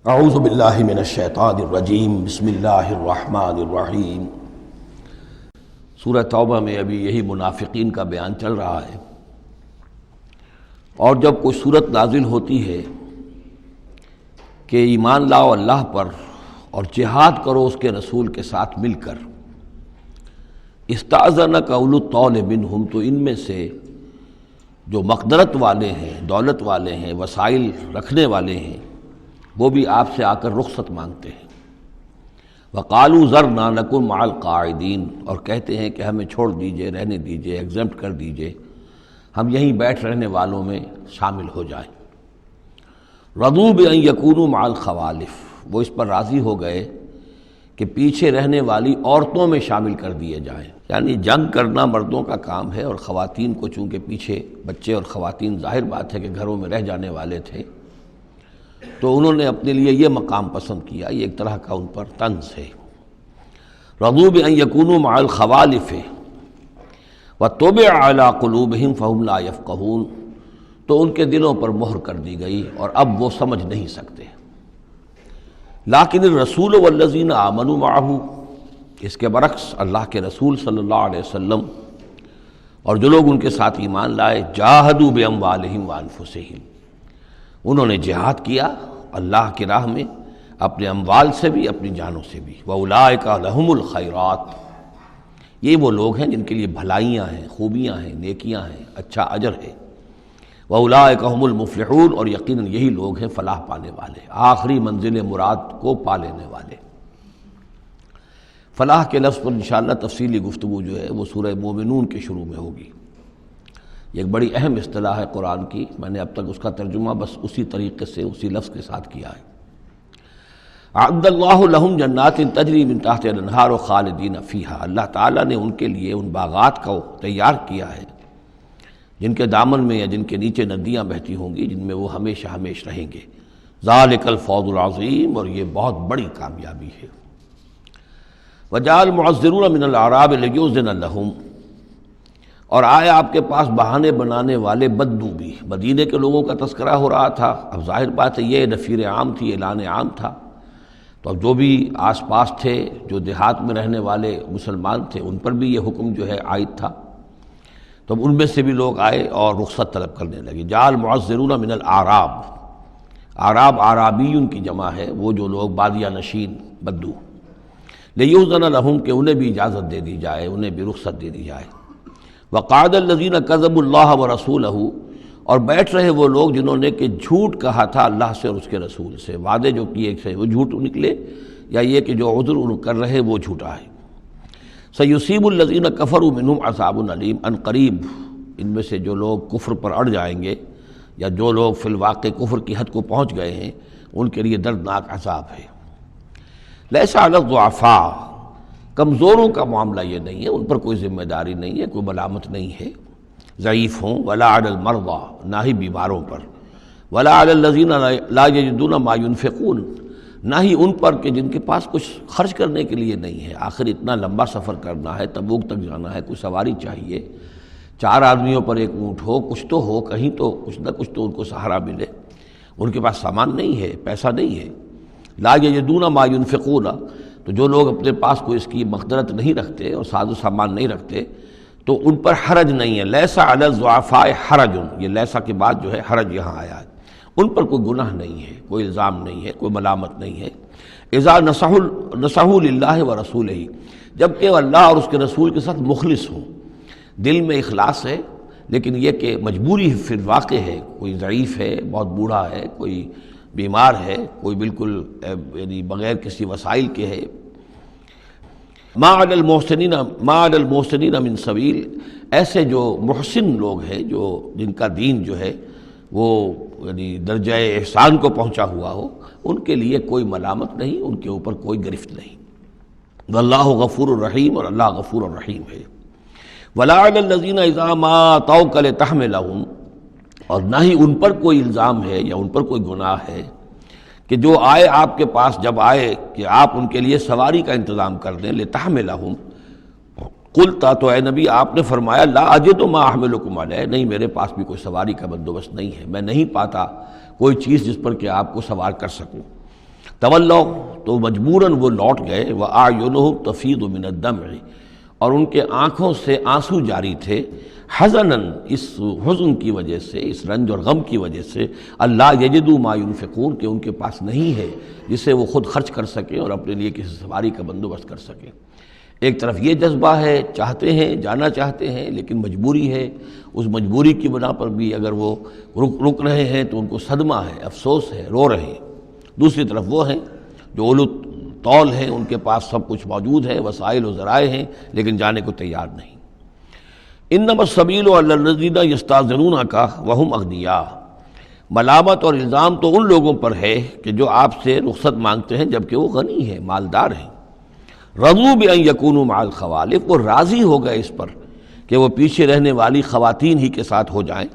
اعوذ باللہ من الشیطان الرجیم بسم اللہ الرحمن الرحیم۔ سورہ توبہ میں ابھی یہی منافقین کا بیان چل رہا ہے، اور جب کوئی صورت نازل ہوتی ہے کہ ایمان لاؤ اللہ پر اور جہاد کرو اس کے رسول کے ساتھ مل کر، استأذنک اولو الطول منہم، تو ان میں سے جو مقدرت والے ہیں، دولت والے ہیں، وسائل رکھنے والے ہیں، وہ بھی آپ سے آ کر رخصت مانگتے ہیں۔ وقالوا ذرنا نکن مع القاعدین، اور کہتے ہیں کہ ہمیں چھوڑ دیجئے، رہنے دیجئے، ایگزمپٹ کر دیجئے، ہم یہیں بیٹھ رہنے والوں میں شامل ہو جائیں۔ رضوا بان یکونوا مع الخوالف، وہ اس پر راضی ہو گئے کہ پیچھے رہنے والی عورتوں میں شامل کر دیے جائیں، یعنی جنگ کرنا مردوں کا کام ہے، اور خواتین کو چونکہ پیچھے بچے اور خواتین ظاہر بات ہے کہ گھروں میں رہ جانے والے تھے، تو انہوں نے اپنے لیے یہ مقام پسند کیا، یہ ایک طرح کا ان پر طنز ہے۔ رضوا بان یکونوا مع الخوالف وطبع علی قلوبہم فہم لا یفقہون، تو ان کے دلوں پر مہر کر دی گئی اور اب وہ سمجھ نہیں سکتے۔ لیکن الرسول والذین آمنوا معہ، اس کے برعکس اللہ کے رسول صلی اللہ علیہ وسلم اور جو لوگ ان کے ساتھ ایمان لائے، جاہدوا باموالہم وانفسہم، انہوں نے جہاد کیا اللہ کی راہ میں، اپنے اموال سے بھی، اپنی جانوں سے بھی۔ وَأُولَٰئِکَ لَهُمُ الْخَيْرَاتُ، یہ وہ لوگ ہیں جن کے لیے بھلائیاں ہیں، خوبیاں ہیں، نیکیاں ہیں، اچھا اجر ہے۔ وَأُولَٰئِکَ هُمُ الْمُفْلِحُونَ، اور یقیناً یہی لوگ ہیں فلاح پانے والے، آخری منزل مراد کو پا لینے والے۔ فلاح کے لفظ پر انشاءاللہ تفصیلی گفتگو جو ہے وہ سورہ مومنون کے شروع میں ہوگی۔ یہ ایک بڑی اہم اصطلاح ہے قرآن کی، میں نے اب تک اس کا ترجمہ بس اسی طریقے سے اسی لفظ کے ساتھ کیا ہے۔ اعد اللہ لہم جنات تجری من تحتہا الانہار خالدین فیہا، اللہ تعالیٰ نے ان کے لیے ان باغات کو تیار کیا ہے جن کے دامن میں یا جن کے نیچے ندیاں بہتی ہوں گی، جن میں وہ ہمیشہ ہمیش رہیں گے۔ ذالک الفوز العظیم، اور یہ بہت بڑی کامیابی ہے۔ وجاء المعذرون من الاعراب لیؤذن لہم، اور آئے آپ کے پاس بہانے بنانے والے بدو بھی، مدینے کے لوگوں کا تذکرہ ہو رہا تھا، اب ظاہر بات ہے یہ نفیر عام تھی، اعلان عام تھا، تو اب جو بھی آس پاس تھے، جو دیہات میں رہنے والے مسلمان تھے، ان پر بھی یہ حکم جو ہے عائد تھا، تو اب ان میں سے بھی لوگ آئے اور رخصت طلب کرنے لگے۔ جاء المعذرون من الاعراب، اعراب اعرابیون کی جمع ہے، وہ جو لوگ بادیہ نشین بدو، لیؤذن لہم، کہ انہیں بھی اجازت دے دی جائے، انہیں بھی رخصت دے دی جائے۔ وقعد الذین کذبوا اللہ ورسولہ، اور بیٹھ رہے وہ لوگ جنہوں نے کہ جھوٹ کہا تھا اللہ سے اور اس کے رسول سے، وعدے جو کیے تھے وہ جھوٹ نکلے، یا یہ کہ جو عذر ان کر رہے وہ جھوٹا ہے۔ سیصیب الذین کفروا منہم عذاب علیم، ان قریب ان میں سے جو لوگ کفر پر اڑ جائیں گے، یا جو لوگ فی الواقع کفر کی حد کو پہنچ گئے ہیں، ان کے لیے دردناک عذاب ہے۔ لیس علی الضعفاء، کمزوروں کا معاملہ یہ نہیں ہے، ان پر کوئی ذمہ داری نہیں ہے، کوئی ملامت نہیں ہے، ضعیف ہوں، ولا علی المرضى، نہ ہی بیماروں پر، ولا علی الذین لا یجدون ما ينفقون، نہ ہی ان پر کہ جن کے پاس کچھ خرچ کرنے کے لیے نہیں ہے۔ آخر اتنا لمبا سفر کرنا ہے، تبوک تک جانا ہے، کوئی سواری چاہیے، 4 آدمیوں پر ایک اونٹ ہو، کچھ تو ہو، کہیں تو کچھ نہ کچھ تو ان کو سہارا ملے، ان کے پاس سامان نہیں ہے، پیسہ نہیں ہے۔ لا یجدون ما ينفقون، تو جو لوگ اپنے پاس کوئی اس کی مقدرت نہیں رکھتے اور ساز و سامان نہیں رکھتے، تو ان پر حرج نہیں ہے۔ لیس علی الضعفاء حرج، یہ لیسا کے بعد جو ہے حرج یہاں آیا ہے، ان پر کوئی گناہ نہیں ہے، کوئی الزام نہیں ہے، کوئی ملامت نہیں ہے۔ اذا نصحوا للہ ورسولہ، جب کہ اللہ اور اس کے رسول کے ساتھ مخلص ہوں، دل میں اخلاص ہے، لیکن یہ کہ مجبوری فی الواقع ہے، کوئی ضعیف ہے، بہت بوڑھا ہے، کوئی بیمار ہے، کوئی بالکل یعنی بغیر کسی وسائل کے ہے۔ ما علی المحسنین من سبیل، ایسے جو محسن لوگ ہیں، جو جن کا دین جو ہے وہ یعنی درجہ احسان کو پہنچا ہوا ہو، ان کے لیے کوئی ملامت نہیں، ان کے اوپر کوئی گرفت نہیں۔ واللہ غفور الرحیم، اور اللہ غفور الرحیم ہے۔ ولا علی الذین اذا ما اتوک لتحملہم، اور نہ ہی ان پر کوئی الزام ہے یا ان پر کوئی گناہ ہے کہ جو آئے آپ کے پاس، جب آئے کہ آپ ان کے لیے سواری کا انتظام کر دیں، لتحملہم، قلتا، تو اے نبی آپ نے فرمایا، لا اجد ما احملکم علیہ، نہیں میرے پاس بھی کوئی سواری کا بندوبست نہیں ہے، میں نہیں پاتا کوئی چیز جس پر کہ آپ کو سوار کر سکوں۔ تولوا تو مجبوراً وہ لوٹ گئے، وَأَعْيُنُهُمْ تَفِيضُ مِنَ الدَّمْعِ اور ان کے آنکھوں سے آنسو جاری تھے، حزناً اس حزن کی وجہ سے، اس رنج اور غم کی وجہ سے، اللہ یجدوا ما ينفقون کہ ان کے پاس نہیں ہے جسے وہ خود خرچ کر سکیں اور اپنے لیے کسی سواری کا بندوبست کر سکیں۔ ایک طرف یہ جذبہ ہے، چاہتے ہیں، جانا چاہتے ہیں، لیکن مجبوری ہے، اس مجبوری کی بنا پر بھی اگر وہ رک رہے ہیں تو ان کو صدمہ ہے، افسوس ہے، رو رہے ہیں۔ دوسری طرف وہ ہیں جو اولو طول ہیں، ان کے پاس سب کچھ موجود ہے، وسائل و ذرائع ہیں، لیکن جانے کو تیار نہیں۔ انما السبیل علی الذین یستأذنونک وہم اغنیاء، ملامت اور الزام تو ان لوگوں پر ہے کہ جو آپ سے رخصت مانگتے ہیں جبکہ وہ غنی ہیں، مالدار ہیں۔ رضوا بأن یکونوا مع الخوالف، وہ راضی ہو گئے اس پر کہ وہ پیچھے رہنے والی خواتین ہی کے ساتھ ہو جائیں۔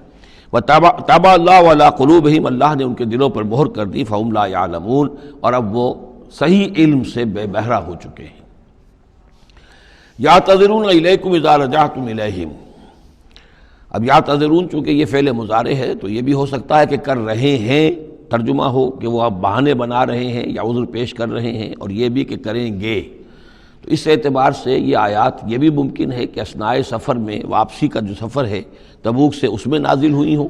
وطبع اللہ علی قلوبہم، اللہ نے ان کے دلوں پر مہر کر دی، فہم لا یعلمون، اور اب وہ صحیح علم سے بے بہرہ ہو چکے ہیں۔ یعتذرون الیکم اذا رجعتم الیہم، اب یعتذرون چونکہ یہ فعل مضارع ہے تو یہ بھی ہو سکتا ہے کہ کر رہے ہیں، ترجمہ ہو کہ وہ اب بہانے بنا رہے ہیں یا عذر پیش کر رہے ہیں، اور یہ بھی کہ کریں گے۔ تو اس اعتبار سے یہ آیات یہ بھی ممکن ہے کہ اثناء سفر میں، واپسی کا جو سفر ہے تبوک سے، اس میں نازل ہوئی ہوں،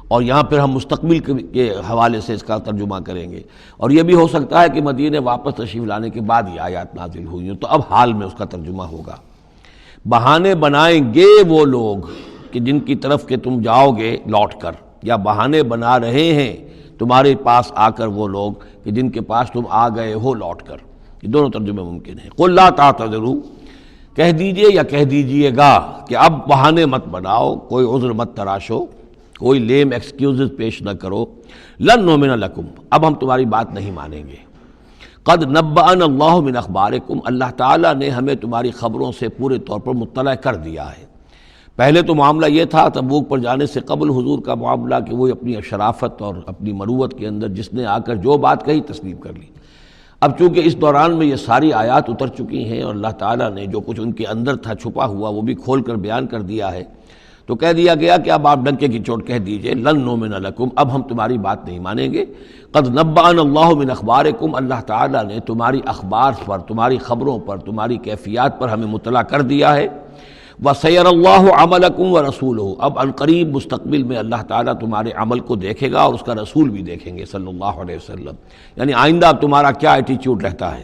اور یہاں پھر ہم مستقبل کے حوالے سے اس کا ترجمہ کریں گے، اور یہ بھی ہو سکتا ہے کہ مدینے واپس تشریف لانے کے بعد یہ آیات نازل ہوئی ہوں، تو اب حال میں اس کا ترجمہ ہوگا۔ بہانے بنائیں گے وہ لوگ کہ جن کی طرف کہ تم جاؤ گے لوٹ کر، یا بہانے بنا رہے ہیں تمہارے پاس آ کر وہ لوگ کہ جن کے پاس تم آ گئے ہو لوٹ کر، یہ دونوں ترجمے ممکن ہیں۔ قل لا تعتذروا، کہہ دیجئے یا کہہ دیجئے گا کہ اب بہانے مت بناؤ، کوئی عذر مت تراشو، کوئی لیم ایکسکیوزز پیش نہ کرو، لن نؤمن لکم، اب ہم تمہاری بات نہیں مانیں گے۔ قد نبأنا اللہ من اخبارکم، اللہ تعالیٰ نے ہمیں تمہاری خبروں سے پورے طور پر مطلع کر دیا ہے۔ پہلے تو معاملہ یہ تھا تبوک پر جانے سے قبل حضور کا معاملہ کہ وہ اپنی شرافت اور اپنی مروت کے اندر جس نے آ کر جو بات کہی تسلیم کر لی۔ اب چونکہ اس دوران میں یہ ساری آیات اتر چکی ہیں اور اللہ تعالیٰ نے جو کچھ ان کے اندر تھا چھپا ہوا وہ بھی کھول کر بیان کر دیا ہے، تو کہہ دیا گیا کہ اب آپ ڈنکے کی چوٹ کہہ دیجئے، لن نؤمن لکم، اب ہم تمہاری بات نہیں مانیں گے۔ قد نبأنا اللہ من اخبارکم، اللہ تعالیٰ نے تمہاری اخبار پر، تمہاری خبروں پر، تمہاری کیفیات پر ہمیں مطلع کر دیا ہے۔ وَسَيَرَ اللَّهُ عَمَلَكُمْ وَرَسُولُهُ، اب عنقریب مستقبل میں اللہ تعالیٰ تمہارے عمل کو دیکھے گا اور اس کا رسول بھی دیکھیں گے صلی اللہ علیہ وسلم، یعنی آئندہ اب تمہارا کیا ایٹیچیوڈ رہتا ہے۔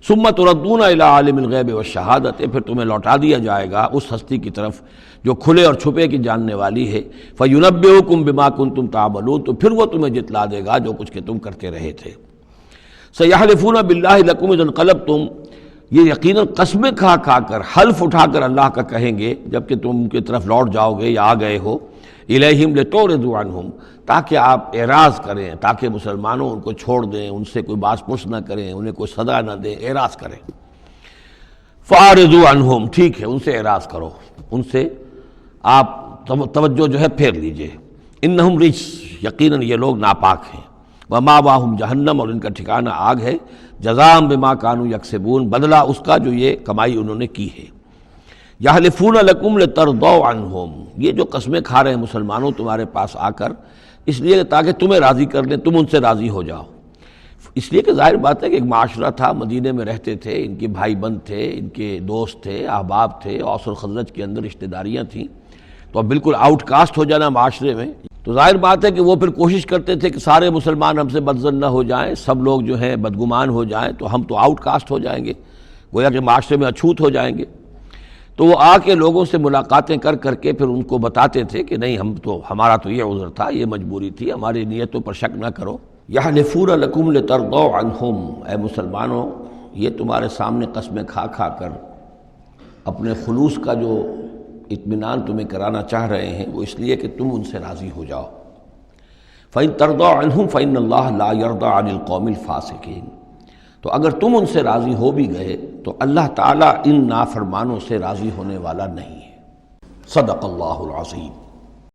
ثُمَّ تُرَدُّونَ إِلَىٰ عَالِمِ الْغَيْبِ وَالشَّهَادَةِ، پھر تمہیں لوٹا دیا جائے گا اس ہستی کی طرف جو کھلے اور چھپے کی جاننے والی ہے۔ فَيُنَبِّئُكُم بِمَا كُنتُمْ تَعْمَلُونَ، تو پھر وہ تمہیں جتلا دے گا جو کچھ کہ تم کرتے رہے تھے۔ سَيَحْلِفُونَ بِاللَّهِ لَكُمْ إِذَا انقلبتم، یہ یقیناً قسمیں کھا کھا کر، حلف اٹھا کر اللہ کا کہیں گے جب کہ تم ان کی طرف لوٹ جاؤ گے یا آ گئے ہو، الیہم لتعرضوا عنہم، تاکہ آپ اعراض کریں، تاکہ مسلمانوں ان کو چھوڑ دیں، ان سے کوئی باس پرس نہ کریں، انہیں کوئی صدا نہ دیں، اعراض کریں۔ فاعرضوا عنہم، ٹھیک ہے ان سے اعراض کرو، ان سے آپ توجہ جو ہے پھیر لیجئے۔ انہم رجس، یقیناً یہ لوگ ناپاک ہیں۔ ومأواہم جہنم، اور ان کا ٹھکانہ آگ ہے۔ جزاء بما کانوا یکسبون، بدلہ اس کا جو یہ کمائی انہوں نے کی ہے۔ یحلفون لکم لترضوا عنہم، یہ جو قسمیں کھا رہے ہیں مسلمانوں تمہارے پاس آ کر، اس لیے تاکہ تمہیں راضی کر لیں، تم ان سے راضی ہو جاؤ۔ اس لیے کہ ظاہر بات ہے کہ ایک معاشرہ تھا، مدینے میں رہتے تھے، ان کے بھائی بند تھے، ان کے دوست تھے، احباب تھے، اوس اور خزرج کے اندر رشتہ داریاں تھیں، تو اب بالکل آؤٹ کاسٹ ہو جانا معاشرے میں، تو ظاہر بات ہے کہ وہ پھر کوشش کرتے تھے کہ سارے مسلمان ہم سے بدظن نہ ہو جائیں، سب لوگ جو ہیں بدگمان ہو جائیں، تو ہم تو آؤٹ کاسٹ ہو جائیں گے، گویا کہ معاشرے میں اچھوت ہو جائیں گے۔ تو وہ آ کے لوگوں سے ملاقاتیں کر کر کے پھر ان کو بتاتے تھے کہ نہیں، ہمارا تو یہ عذر تھا، یہ مجبوری تھی، ہماری نیتوں پر شک نہ کرو۔ یحلفون لکم لترضوا عنہم، اے مسلمانوں یہ تمہارے سامنے قسمیں کھا کھا کر اپنے خلوص کا جو اطمینان تمہیں کرانا چاہ رہے ہیں، وہ اس لیے کہ تم ان سے راضی ہو جاؤ۔ فَإِن تَرْضَوْا عَنْهُمْ فَإِنَّ اللَّهَ لَا يَرْضَىٰ عَنِ الْقَوْمِ الْفَاسِقِينَ، تو اگر تم ان سے راضی ہو بھی گئے تو اللہ تعالیٰ ان نافرمانوں سے راضی ہونے والا نہیں ہے۔ صدق اللہ العظیم۔